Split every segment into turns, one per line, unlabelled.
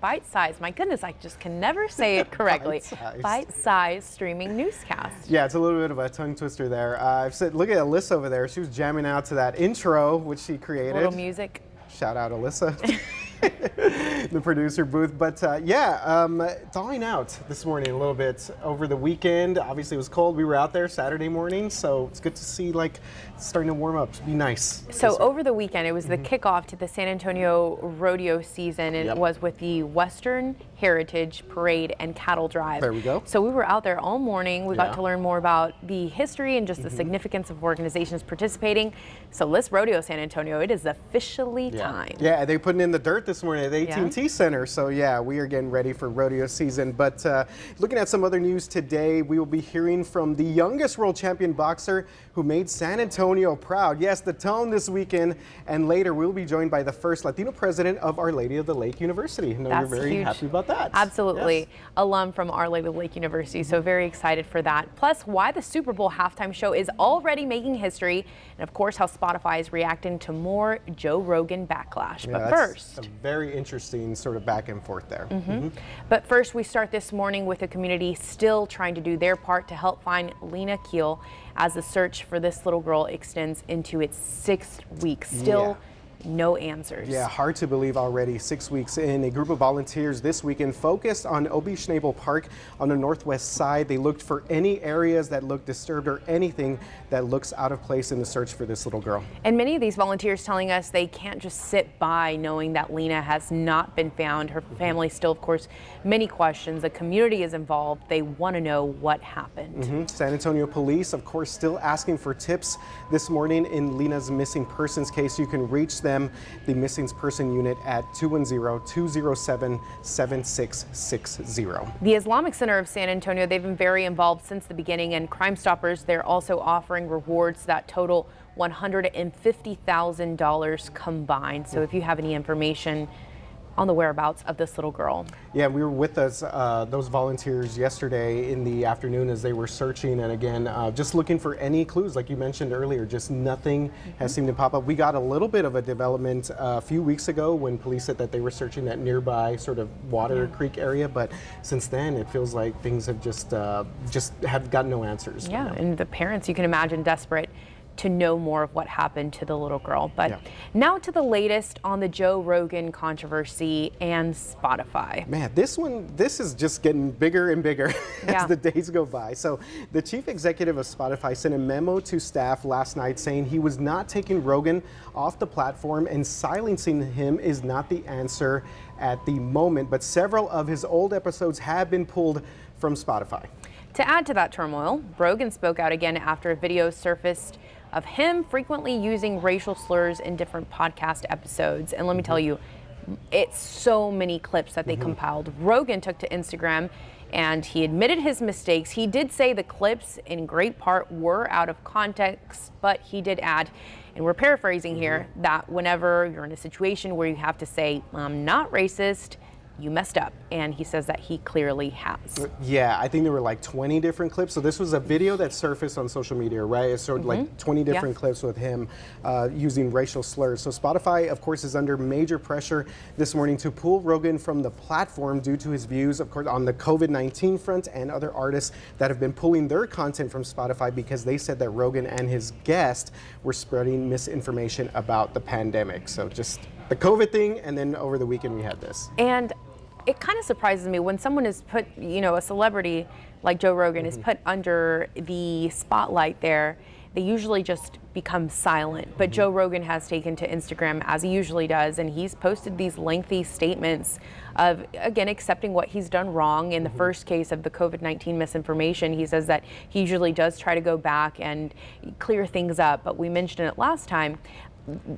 bite-sized. My goodness, I just can never say it correctly. Bite-sized streaming newscast.
Yeah, it's a little bit of a tongue twister there. I've said, look at Alyssa over there. She was jamming out to that intro, which she created.
A little music.
Shout out Alyssa. The producer booth. But thawing out this morning a little bit over the weekend. Obviously it was cold. We were out there Saturday morning, so it's good to see like it's starting to warm up. Be nice.
So over the weekend it was the kickoff to the San Antonio rodeo season, and it was with the Western Heritage Parade and Cattle Drive.
There we go.
So we were out there all morning. We got to learn more about the history and just the significance of organizations participating. So let's rodeo San Antonio. It is officially time.
Yeah, they're putting in the dirt this morning at the AT&T Center. So yeah, we are getting ready for rodeo season. But looking at some other news today, we will be hearing from the youngest world champion boxer who made San Antonio proud. Yes, the Tone this weekend. And later we'll be joined by the first Latino president of Our Lady of the Lake University. I know you're very happy about that.
Absolutely.
Yes.
Alum from Our Lady of the Lake University. So very excited for that. Plus why the Super Bowl halftime show is already making history. And of course how Spotify is reacting to more Joe Rogan backlash.
Yeah,
but first,
a very interesting sort of back and forth there.
But first, we start this morning with the community still trying to do their part to help find Lena Keel as the search for this little girl extends into its 6th week. Still no answers.
Yeah, hard to believe already 6 weeks in. A group of volunteers this weekend focused on Obi Schnabel Park on the northwest side. They looked for any areas that looked disturbed or anything that looks out of place in the search for this little girl.
And many of these volunteers telling us they can't just sit by knowing that Lena has not been found. Her family still, of course, many questions. The community is involved. They want to know what happened.
San Antonio police, of course, still asking for tips this morning in Lena's missing persons case. You can reach them, the missing person unit, at 210-207-7660.
The Islamic Center of San Antonio, they've been very involved since the beginning, and Crime Stoppers, they're also offering rewards that total $150,000 combined. So if you have any information on the whereabouts of this little girl.
Yeah, we were with those volunteers yesterday in the afternoon as they were searching, and again, just looking for any clues, like you mentioned earlier. Just nothing has seemed to pop up. We got a little bit of a development a few weeks ago when police said that they were searching that nearby sort of water creek area, but since then it feels like things have just have gotten no answers.
Yeah, and the parents, you can imagine, desperate to know more of what happened to the little girl. But now to the latest on the Joe Rogan controversy and Spotify.
Man, this is just getting bigger and bigger as the days go by. So the chief executive of Spotify sent a memo to staff last night saying he was not taking Rogan off the platform, and silencing him is not the answer at the moment. But several of his old episodes have been pulled from Spotify.
To add to that turmoil, Rogan spoke out again after a video surfaced of him frequently using racial slurs in different podcast episodes. And let me tell you, it's so many clips that they compiled. Rogan took to Instagram and he admitted his mistakes. He did say the clips in great part were out of context, but he did add, and we're paraphrasing here, that whenever you're in a situation where you have to say, I'm not racist, you messed up. And he says that he clearly has.
Yeah, I think there were like 20 different clips. So this was a video that surfaced on social media, right? It's sort of like 20 different clips with him using racial slurs. So Spotify, of course, is under major pressure this morning to pull Rogan from the platform due to his views, of course, on the COVID-19 front, and other artists that have been pulling their content from Spotify because they said that Rogan and his guest were spreading misinformation about the pandemic. So just the COVID thing, and then over the weekend we had this.
And it kind of surprises me when someone is put, you know, a celebrity like Joe Rogan is put under the spotlight there, they usually just become silent. But Joe Rogan has taken to Instagram, as he usually does, and he's posted these lengthy statements of, again, accepting what he's done wrong. In the first case of the COVID-19 misinformation, he says that he usually does try to go back and clear things up. But we mentioned it last time,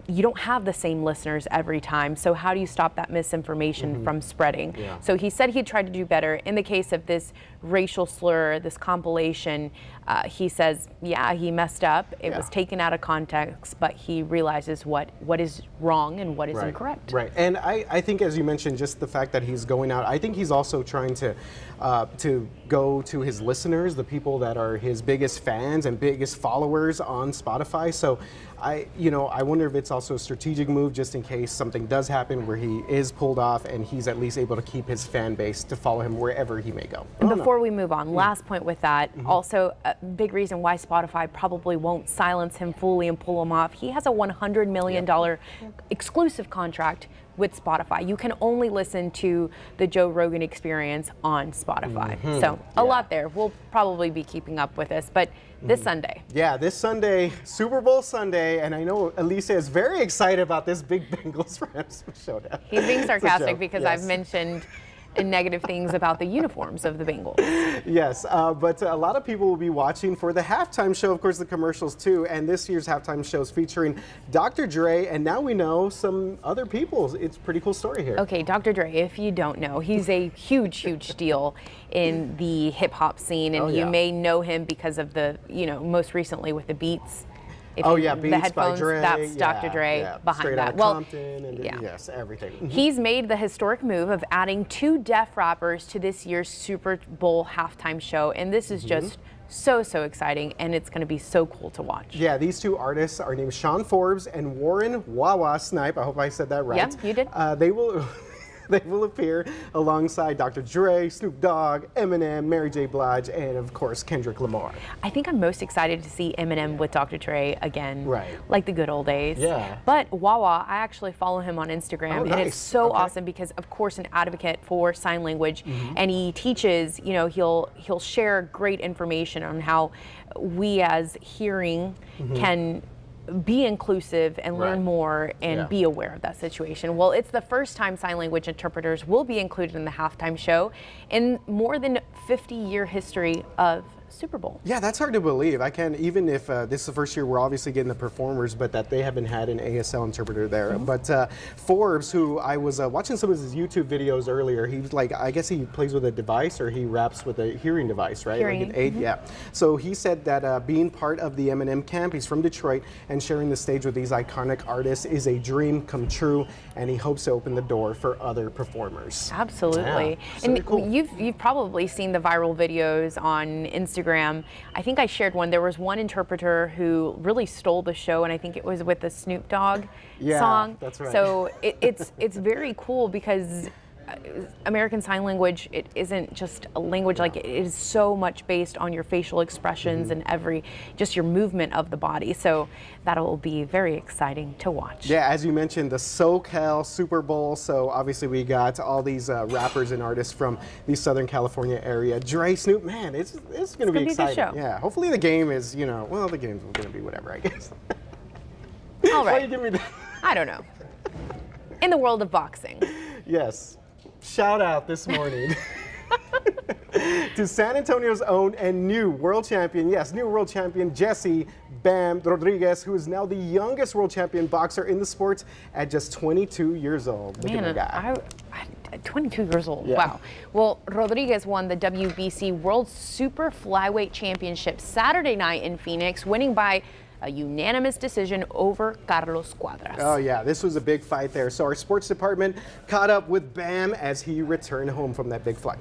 you don't have the same listeners every time. So how do you stop that misinformation from spreading? So he said he'd try to do better. In the case of this racial slur, this compilation, he says, yeah, he messed up. It was taken out of context, but he realizes what is wrong and what is incorrect.
Right, and I think, as you mentioned, just the fact that he's going out, I think he's also trying to go to his listeners, the people that are his biggest fans and biggest followers on Spotify. So I want wonder if it's also a strategic move just in case something does happen where he is pulled off and he's at least able to keep his fan base to follow him wherever he may go.
And before we move on, last point with that, also a big reason why Spotify probably won't silence him fully and pull him off. He has a $100 million exclusive contract with Spotify. You can only listen to the Joe Rogan Experience on Spotify. So a lot there. We'll probably be keeping up with this, but this Sunday.
Yeah, this Sunday, Super Bowl Sunday, and I know Alicia is very excited about this big Bengals-Rams showdown.
He's being sarcastic because I've mentioned negative things about the uniforms of the Bengals.
Yes, but a lot of people will be watching for the halftime show, of course, the commercials too, and this year's halftime show is featuring Dr. Dre, and now we know some other people. It's a pretty cool story here.
Okay, Dr. Dre, if you don't know, he's a huge deal in the hip hop scene, and you may know him because of the, most recently with the Beats.
Beats
the headphones,
by Dre.
that's Dr. Dre behind
Straight
that.
Out of Compton and yes, everything.
He's made the historic move of adding 2 deaf rappers to this year's Super Bowl halftime show, and this is just so exciting, and it's going to be so cool to watch.
Yeah, these 2 artists are named Sean Forbes and Warren Wawa Snipe. I hope I said that right.
Yep, you did.
They will appear alongside Dr. Dre, Snoop Dogg, Eminem, Mary J. Blige, and of course Kendrick Lamar.
I think I'm most excited to see Eminem with Dr. Dre again,
right?
Like the good old days.
Yeah.
But Wawa, I actually follow him on Instagram, and it's so awesome because, of course, an advocate for sign language, and he teaches. He'll share great information on how we as hearing can be inclusive and learn more and be aware of that situation. Well, it's the first time sign language interpreters will be included in the halftime show in more than 50-year history of Super Bowl.
Yeah, that's hard to believe. I can't, even if this is the first year we're obviously getting the performers, but that they haven't had an ASL interpreter there. But Forbes, who I was watching some of his YouTube videos earlier, he was like, I guess he plays with a device or he raps with a hearing device, right?
Hearing.
Like an aid, yeah. So he said that being part of the Eminem camp, he's from Detroit, and sharing the stage with these iconic artists is a dream come true, and he hopes to open the door for other performers.
Absolutely.
Yeah,
and
cool.
You've probably seen the viral videos on Instagram. I think I shared one. There was one interpreter who really stole the show, and I think it was with the Snoop Dogg song.
That's right.
So it's very cool because American Sign Language, it isn't just a language, like it is so much based on your facial expressions and just your movement of the body. So that'll be very exciting to watch.
Yeah, as you mentioned, the SoCal Super Bowl. So obviously we got all these rappers and artists from the Southern California area. Dre, Snoop, man, it's going to be exciting.
A good show.
Yeah, hopefully the game is, well, the game's going to be whatever, I guess.
All right.
Why you give me that?
I don't know. In the world of boxing.
Yes. Shout out this morning to San Antonio's own and new world champion, Jesse Bam Rodriguez, who is now the youngest world champion boxer in the sport at just 22 years old. Look at that guy.
22 years old,
yeah.
Wow. Well, Rodriguez won the WBC World Super Flyweight Championship Saturday night in Phoenix, winning by a unanimous decision over Carlos Cuadras.
Oh yeah, this was a big fight there. So our sports department caught up with Bam as he returned home from that big fight.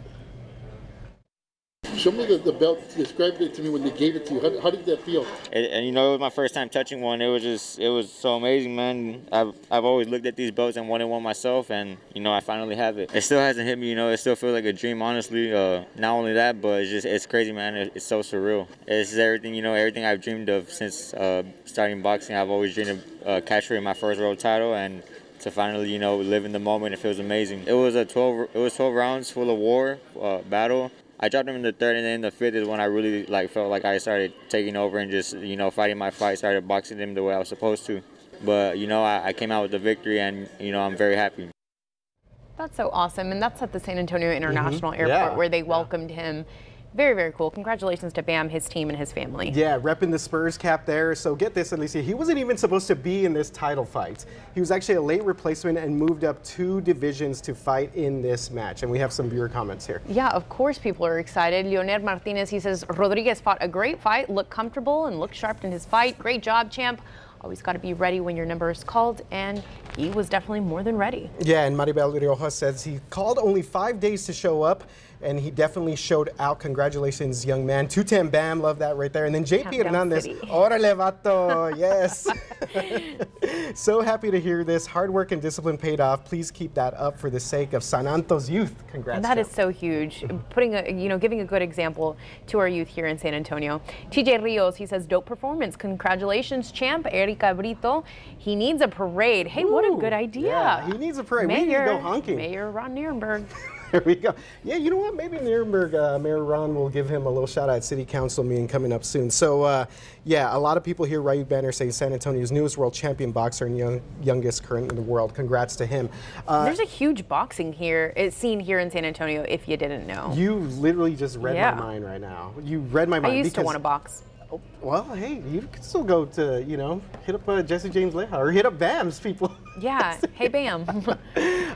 Show me the belt. Describe it to me when they gave it to you. How did that feel?
And it was my first time touching one. It was so amazing, man. I've always looked at these belts and wanted one myself, and I finally have it. It still hasn't hit me, it still feels like a dream, honestly. Not only that, but it's crazy, man. It's so surreal. It's everything, everything I've dreamed of since starting boxing. I've always dreamed of capturing my first world title, and to finally, live in the moment, it feels amazing. It was 12 rounds full of war, battle. I dropped him in the 3rd, and then in the 5th is when I really felt like I started taking over and just fighting my fight, started boxing him the way I was supposed to. But I came out with the victory, and I'm very happy.
That's so awesome, and that's at the San Antonio International Airport where they welcomed him. Very, very cool. Congratulations to Bam, his team, and his family.
Yeah, repping the Spurs cap there. So get this, Alicia, he wasn't even supposed to be in this title fight. He was actually a late replacement and moved up 2 divisions to fight in this match. And we have some viewer comments here.
Yeah, of course people are excited. Leonel Martinez, he says, Rodriguez fought a great fight, looked comfortable and looked sharp in his fight. Great job, champ. Always got to be ready when your number is called, and he was definitely more than ready.
Yeah, and Maribel Rioja says he called only 5 days to show up, and he definitely showed out. Congratulations, young man. 210 Bam, love that right there. And then JP
Countdown
Hernandez,
City.
órale vato, yes. So happy to hear this. Hard work and discipline paid off. Please keep that up for the sake of San Antonio's youth. Congrats.
And that
Jeff.
is so huge. Putting giving a good example to our youth here in San Antonio. TJ Rios, he says, dope performance. Congratulations, champ. Erica Brito, he needs a parade. Hey, what a good idea.
Yeah, he needs a parade. We need to go honking.
Mayor Ron Nirenberg.
There we go. Yeah, you know what? Maybe Nuremberg, Mayor Ron will give him a little shout out at City Council meeting coming up soon. So, yeah, a lot of people here, Ryu Banner, saying San Antonio's newest world champion boxer and youngest current in the world. Congrats to him.
There's a huge boxing scene here in San Antonio, if you didn't know.
You literally just read my mind right now. You read my mind.
I used to want to box.
Well, hey, you can still go to, hit up Jesse James Leja or hit up BAM's people.
Yeah. Hey, Bam.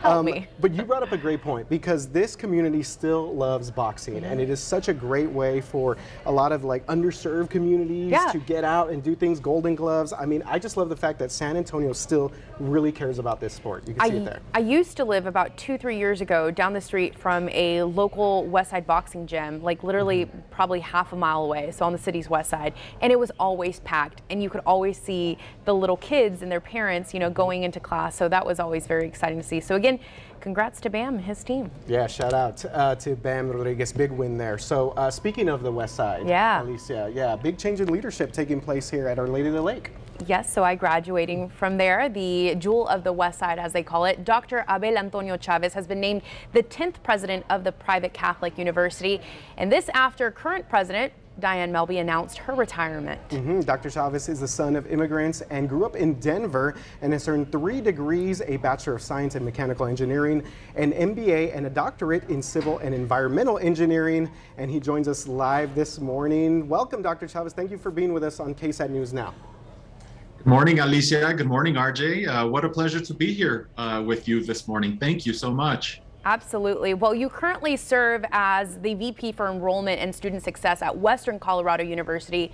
Help me.
But you brought up a great point, because this community still loves boxing, and it is such a great way for a lot of underserved communities to get out and do things. Golden Gloves. I mean, I just love the fact that San Antonio still really cares about this sport. You can see it there.
I used to live about 2-3 years ago down the street from a local West Side boxing gym, literally probably half a mile away, so on the city's west side, and it was always packed, and you could always see the little kids and their parents, going into class. So that was always very exciting to see. So again, congrats to Bam and his team.
Yeah, shout out to Bam Rodriguez. Big win there. So speaking of the West Side, Alicia, big change in leadership taking place here at Our Lady of the Lake.
Yes, so I graduating from there, the jewel of the West Side, as they call it. Dr. Abel Antonio Chavez has been named the 10th president of the private Catholic university, and this after current president Diane Melby announced her retirement.
Dr. Chavez is the son of immigrants and grew up in Denver and has earned 3 degrees, a Bachelor of Science in Mechanical Engineering, an MBA, and a doctorate in Civil and Environmental Engineering. And he joins us live this morning. Welcome, Dr. Chavez. Thank you for being with us on KSAT News Now.
Good morning, Alicia. Good morning, RJ. What a pleasure to be here with you this morning. Thank you so much.
Absolutely. Well, you currently serve as the VP for Enrollment and Student Success at Western Colorado University.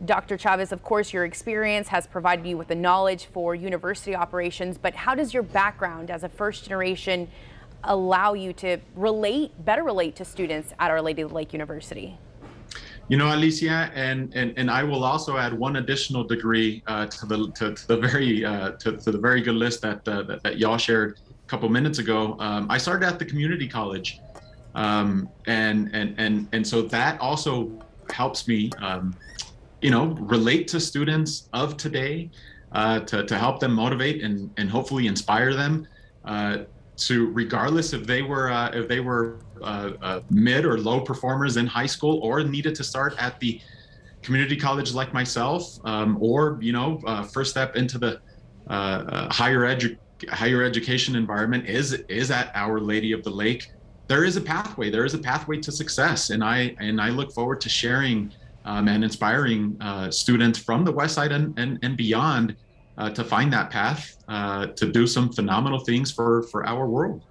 Dr. Chavez, of course, your experience has provided you with the knowledge for university operations, but how does your background as a first generation allow you to better relate to students at Our Lady of the Lake University?
Alicia, and I will also add one additional degree to the very good list that y'all shared couple minutes ago. I started at the community college, and so that also helps me, relate to students of today, to help them motivate and hopefully inspire them to, regardless if they were mid or low performers in high school or needed to start at the community college like myself, or first step into the higher education environment is at Our Lady of the Lake. There is a pathway to success, and I look forward to sharing and inspiring students from the West Side and beyond to find that path to do some phenomenal things for our world.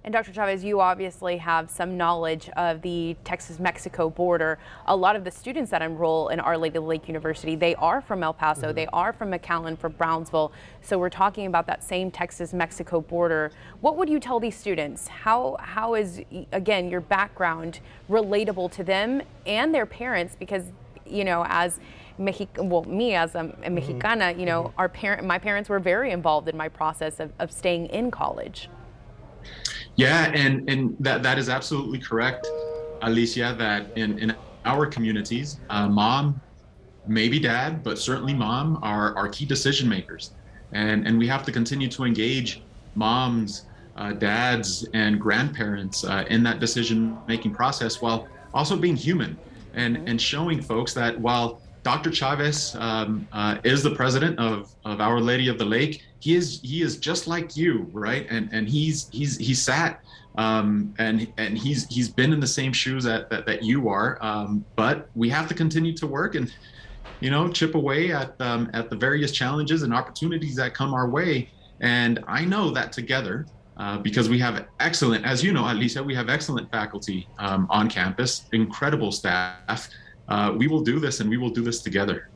And Dr. Chavez, you obviously have some knowledge of the Texas-Mexico border. A lot of the students that enroll in Our Lady of the Lake University, they are from El Paso, they are from McAllen, from Brownsville. So we're talking about that same Texas-Mexico border. What would you tell these students? How is, again, your background relatable to them and their parents? Because, as me as a Mexicana, my parents were very involved in my process of staying in college.
Yeah, and that is absolutely correct, Alicia, that in our communities, mom, maybe dad, but certainly mom are key decision makers. And we have to continue to engage moms, dads, and grandparents in that decision-making process while also being human and showing folks that while Dr. Chavez is the president of Our Lady of the Lake, he is just like you, right? And he's sat and he's been in the same shoes that you are. But we have to continue to work and chip away at the various challenges and opportunities that come our way. And I know that together, because we have excellent, as you know, Alicia, we have excellent faculty on campus, incredible staff. We will do this, and we will do this together.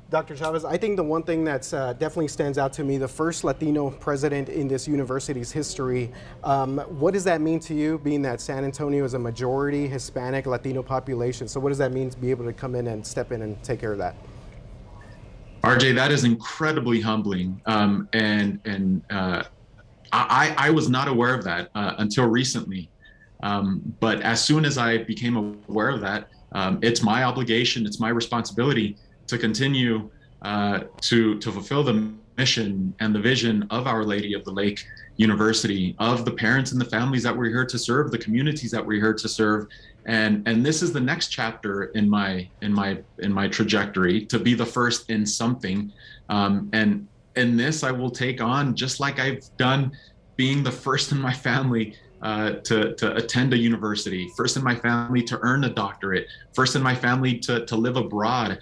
Dr. Chavez, I think the one thing that's definitely stands out to me, the first Latino president in this university's history. What does that mean to you, being that San Antonio is a majority Hispanic Latino population? So what does that mean to be able to come in and step in and take care of that?
RJ, that is incredibly humbling. I was not aware of that until recently. But as soon as I became aware of that, it's my obligation, it's my responsibility to continue to fulfill the mission and the vision of Our Lady of the Lake University, of the parents and the families that we're here to serve, the communities that we're here to serve. And this is the next chapter in my trajectory, to be the first in something. And in this, I will take on, just like I've done, being the first in my family to attend a university, first in my family to earn a doctorate, first in my family to live abroad,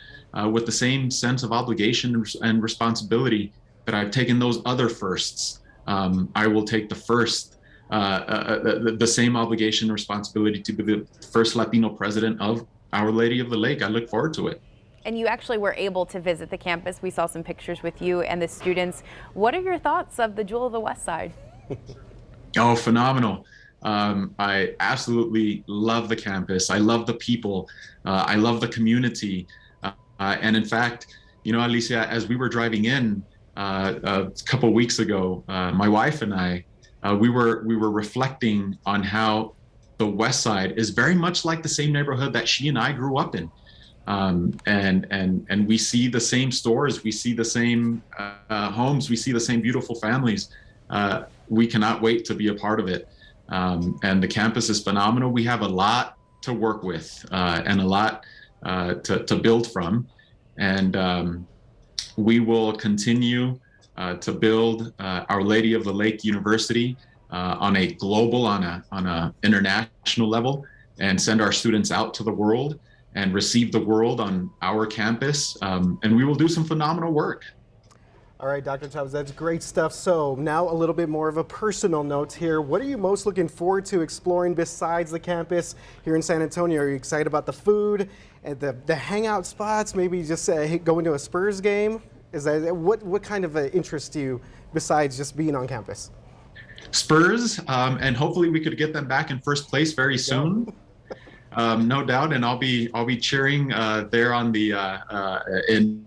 with the same sense of obligation and responsibility that I've taken those other firsts. I will take the first, the same obligation and responsibility to be the first Latino president of Our Lady of the Lake. I look forward to it.
And you actually were able to visit the campus. We saw some pictures with you and the students. What are your thoughts of the Jewel of the West Side?
Oh, phenomenal. I absolutely love the campus. I love the people. I love the community. And in fact, you know, Alicia, as we were driving in a couple of weeks ago, my wife and I, we were reflecting on how the West Side is very much like the same neighborhood that she and I grew up in. And we see the same stores, we see the same homes, we see the same beautiful families. We cannot wait to be a part of it. And the campus is phenomenal. We have a lot to work with and a lot to build from. And we will continue to build Our Lady of the Lake University on a global, on a international level, and send our students out to the world and receive the world on our campus. And we will do some phenomenal work.
All right, Dr. Chavez, that's great stuff. So now a little bit more of a personal note here. What are you most looking forward to exploring besides the campus here in San Antonio? Are you excited about the food and the hangout spots? Maybe just going to a Spurs game? Is that what kind of interest you besides just being on campus?
Spurs, and hopefully we could get them back in first place very soon. No doubt, and I'll be cheering there on the in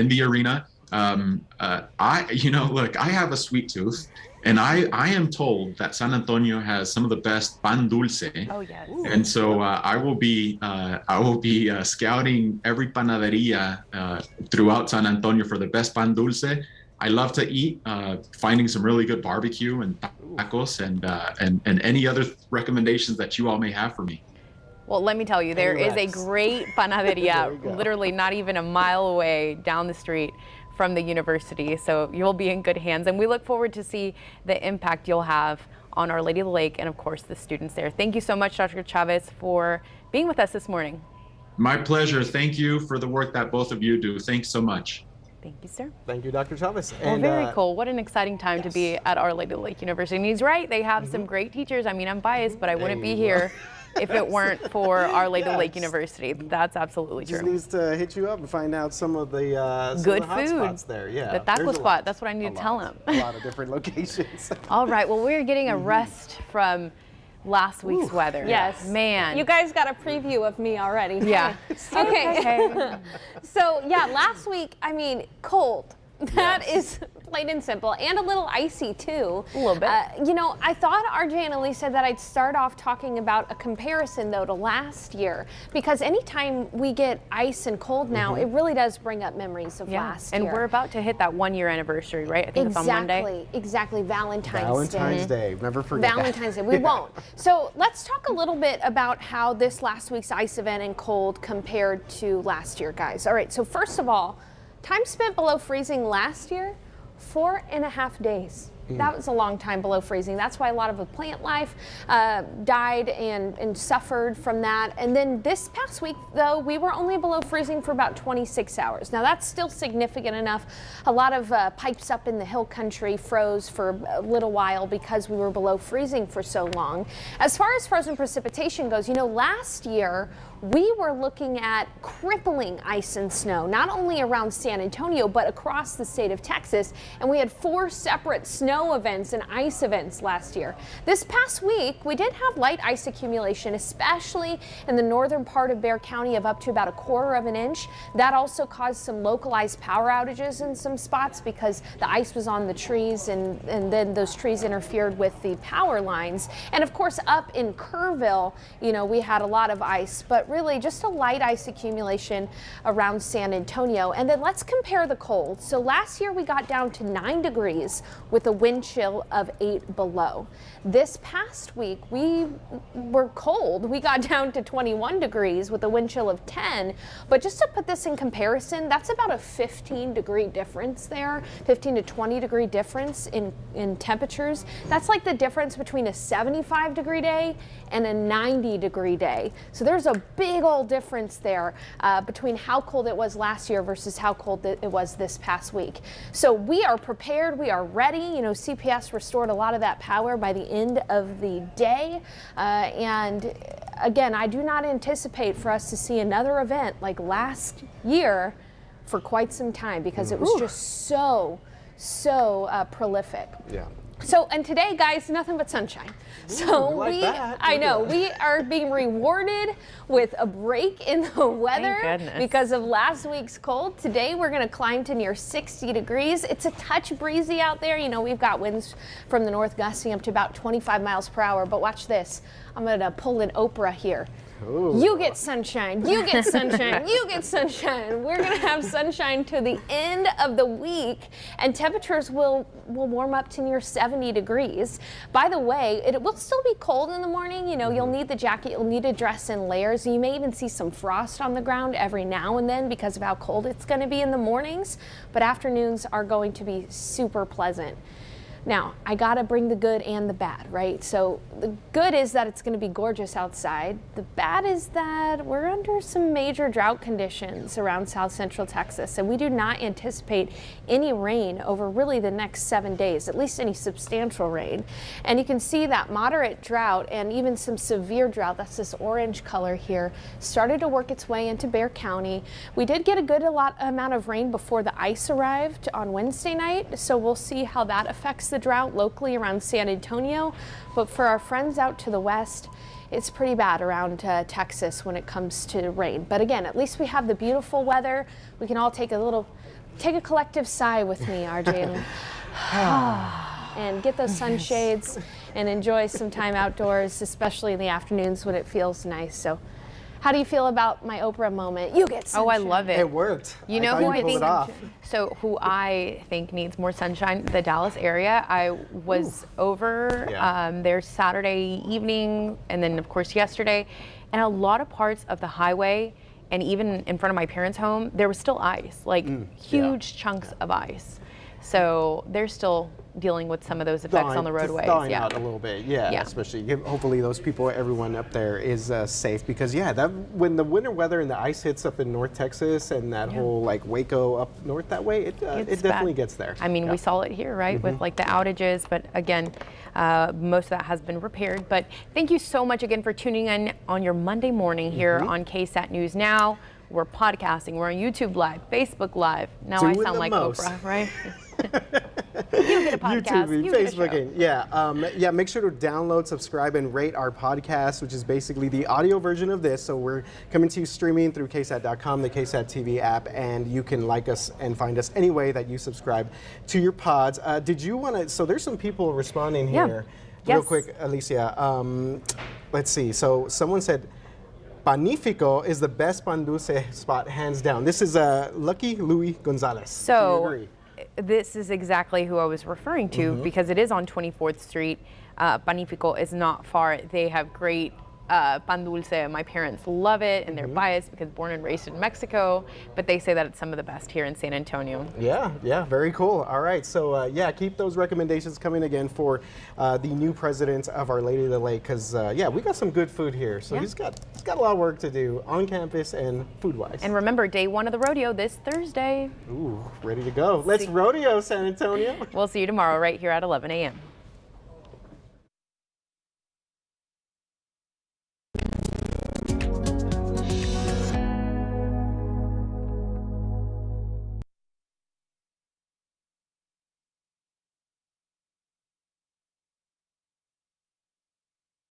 the arena. Look, I have a sweet tooth, and I am told that San Antonio has some of the best pan dulce.
Oh yes.
And so I will be scouting every panaderia throughout San Antonio for the best pan dulce. I love to eat, finding some really good barbecue and tacos and any other recommendations that you all may have for me.
Well, let me tell you, there is a great panaderia literally not even a mile away down the street from the university, so you'll be in good hands, and we look forward to see the impact you'll have on Our Lady of the Lake and of course the students there. Thank you so much, Dr. Chavez, for being with us this morning.
My pleasure. Thank you for the work that both of you do. Thanks so much.
Thank you, sir.
Thank you, Dr. Chavez.
Well, very cool. What an exciting time to be at Our Lady of the Lake University. And he's right, they have some great teachers. I mean, I'm biased, but I wouldn't be here if it weren't for Our Lady of the Lake University. That's absolutely true.
Just needs to hit you up and find out some of the
good
hot
food
spots there. Yeah,
the taco spot. That's what I need to tell him.
A lot of different locations.
All right. Well, we're getting a rest from last week's weather.
Yes.
Man.
You guys got a preview of me already.
Yeah.
Okay. So, yeah, last week, I mean, cold. That is plain and simple, and a little icy too.
A little bit.
You know, I thought RJ and Alicia that I'd start off talking about a comparison though to last year, because anytime we get ice and cold now, it really does bring up memories of last year.
And we're about to hit that 1 year anniversary, right? I think it's on Monday.
Exactly. Valentine's
Day. Never forget
Valentine's Day. We won't. So let's talk a little bit about how this last week's ice event and cold compared to last year, guys. All right. So first of all, time spent below freezing last year, 4.5 days. That was a long time below freezing. That's why a lot of the plant life died and suffered from that. And then this past week, though, we were only below freezing for about 26 hours. Now, that's still significant enough. A lot of pipes up in the hill country froze for a little while because we were below freezing for so long. As far as frozen precipitation goes, you know, last year, we were looking at crippling ice and snow, not only around San Antonio, but across the state of Texas. And we had 4 separate snow events and ice events last year. This past week, we did have light ice accumulation, especially in the northern part of Bexar County of up to about 1/4 of an inch. That also caused some localized power outages in some spots because the ice was on the trees and then those trees interfered with the power lines. And of course, up in Kerrville, you know, we had a lot of ice, but really just a light ice accumulation around San Antonio. And then let's compare the cold. So last year we got down to 9 degrees with a wind chill of 8 below. This past week we were cold. We got down to 21 degrees with a wind chill of 10. But just to put this in comparison, that's about a 15-degree difference there, 15 to 20 degree difference in temperatures. That's like the difference between a 75-degree day and a 90-degree day. So there's a big old difference there between how cold it was last year versus how cold it was this past week. So we are prepared, we are ready. You know, CPS restored a lot of that power by the end of the day. And again, I do not anticipate for us to see another event like last year for quite some time because it was just so prolific.
Yeah.
So, and today, guys, nothing but sunshine. So I know, we are being rewarded with a break in the weather because of last week's cold. Today, we're going to climb to near 60 degrees. It's a touch breezy out there. You know, we've got winds from the north gusting up to about 25 miles per hour. But watch this. I'm going to pull an Oprah here.
Ooh.
You get sunshine, you get sunshine, you get sunshine. We're gonna have sunshine to the end of the week, and temperatures will warm up to near 70 degrees. By the way, it will still be cold in the morning. You know, you'll need the jacket, you'll need to dress in layers. You may even see some frost on the ground every now and then because of how cold it's gonna be in the mornings, but afternoons are going to be super pleasant. Now, I gotta bring the good and the bad, right? So the good is that it's gonna be gorgeous outside. The bad is that we're under some major drought conditions around South Central Texas, and we do not anticipate any rain over really the next 7 days, at least any substantial rain. And you can see that moderate drought and even some severe drought, that's this orange color here, started to work its way into Bexar County. We did get a good amount of rain before the ice arrived on Wednesday night, so we'll see how that affects the drought locally around San Antonio. But for our friends out to the west, it's pretty bad around Texas when it comes to rain. But again, at least we have the beautiful weather. We can all take a collective sigh with me, RJ, and get those sunshades and enjoy some time outdoors, especially in the afternoons when it feels nice. So how do you feel about my Oprah moment? You get sunshine.
Oh, I love it.
It worked.
You know who I think?
Who
I think needs more sunshine? The Dallas area. I was over there Saturday evening, and then of course yesterday, and a lot of parts of the highway, and even in front of my parents' home, there was still ice, like huge chunks of ice. So they're still dealing with some of those effects on the roadways.
Thawing out a little bit, especially. Hopefully those people, everyone up there is safe, because that when the winter weather and the ice hits up in North Texas and that whole like Waco up north that way, it definitely gets there.
I mean, we saw it here, right, with like the outages, but again, most of that has been repaired. But thank you so much again for tuning in on your Monday morning here on KSAT News Now. We're podcasting, we're on YouTube Live, Facebook Live. Now I sound like Oprah, right? You get a podcast.
YouTube, Facebooking. Make sure to download, subscribe, and rate our podcast, which is basically the audio version of this. So we're coming to you streaming through KSAT.com, the KSAT TV app, and you can like us and find us any way that you subscribe to your pods. Did you want to? So there's some people responding here. Real quick, Alicia. Let's see. So someone said, Panifico is the best pan dulce spot, hands down. This is Lucky Louis Gonzalez.
So this is exactly who I was referring to, because it is on 24th Street. Panifico is not far. They have great pan dulce. My parents love it, and they're biased because born and raised in Mexico, but they say that it's some of the best here in San Antonio.
Yeah, very cool. All right, so yeah, keep those recommendations coming again for the new president of Our Lady of the Lake, because yeah, we got some good food here. So he's got a lot of work to do on campus and food-wise.
And remember, day one of the rodeo this Thursday.
Ooh, ready to go. Let's rodeo, San Antonio.
We'll see you tomorrow right here at 11 a.m.